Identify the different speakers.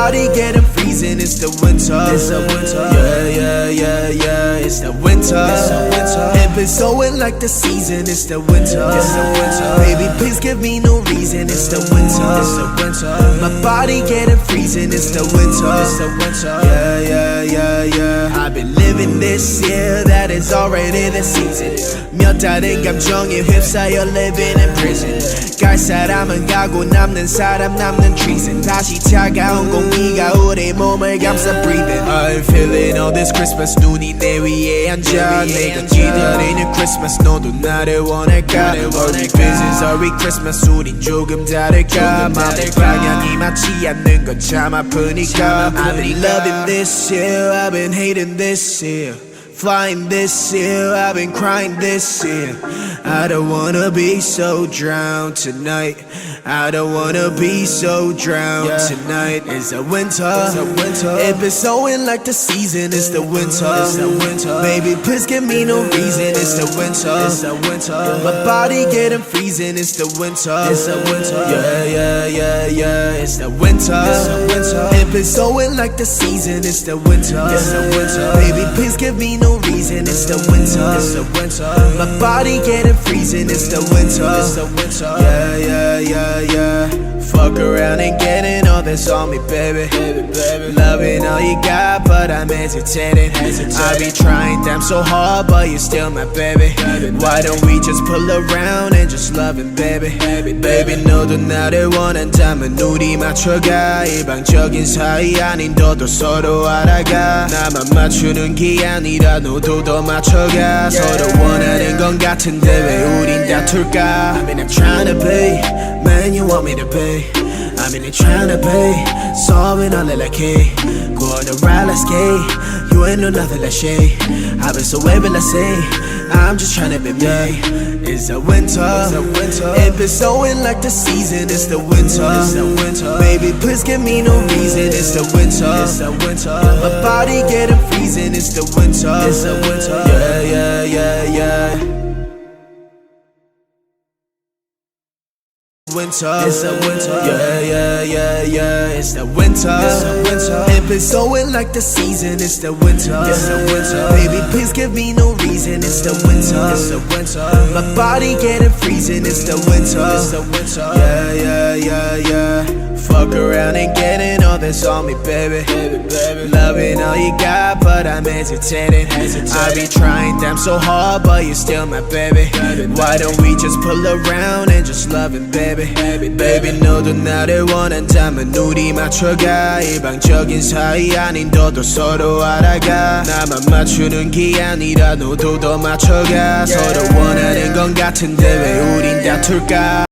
Speaker 1: body getting freezing, it's the winter. It's the winter. Yeah, it's the winter. It's the winter. It been snowing like the season, it's the winter. It's the winter. Baby, please give me no reason, it's the winter. It's the winter. My body getting freezing, it's the winter. It's the winter. Yeah. I've been living this year, that is already the season. 몇 달의 감정에 휩싸여 living in prison. 갈 사람은 가고 남는 사람 남는 treason. 다시 차가운 공기가 우리 몸을 감싸 breathing. I'm feeling all this Christmas. 눈이 내 위에 앉아 내가 기다리는 Christmas. 너도 나를 원할까? Are we business? Are we Christmas? 우린 조금 다를까? 마음의 방향이 맞지 않는 건 참 아프니까. I've been loving this year, I've been hating this year. Flying this year, I've been crying this year. I don't wanna be so drowned tonight. I don't wanna be so drowned tonight. It's the winter. It been snowing like the season. It's the winter. It's the winter. Baby, please give me no reason. It's the winter. It's the winter. My body getting freezing. It's the winter. It's the winter. Yeah. It's the winter. It's the winter. It been snowing like the season. It's the winter. It's the winter. Baby, please give me no reason. It's the winter. It's the winter. My body getting freezing. It's the winter. It's the winter. Yeah. Fuck around and getting all this on me, baby. Loving all you got, but I'm hesitating. I be trying damn so hard, but you're still my baby. Why don't we just pull around and just love it, baby? Baby, 너도 나를 원한다면 우리 맞춰가. 일방적인 사이 아닌 너도 서로 알아가. 나만 맞추는 게 아니라 너도 더 맞춰가. 서로 원하는 건 같은데 왜 우린 다툴까? I mean I'm tryna be man you want me to be. I mean I'm tryna be solving all like hey. Go on the ride, let's skate. You ain't know nothing like shit. I've been so able to say I'm just tryna be me. It's the winter. It been snowing like the season. It's the winter. It's the winter. Baby, please give me no reason. It's the winter. It's the winter. My body getting freezing. It's the winter. It's the winter. Yeah. Winter. It's the winter. Yeah. It's the winter. It's the winter. It been snowing like the season. It's the winter. It's the winter. Baby, please give me no reason. It's the winter. It's the winter. My body getting freezing. It's the winter. It's the winter. Yeah. Fuck around and getting all this on me, baby. Loving all you got, but I'm hesitating. I be trying damn so hard, but you're still my baby. Why don't we just pull around and just love it, baby? Baby, 너도 나를 원한다면 우리 맞춰가. 일방적인 사이 아닌 너도 서로 알아가. 나만 맞추는 게 아니라 너도 더 맞춰가. 서로 원하는 건 같은데 왜 우린 다툴까?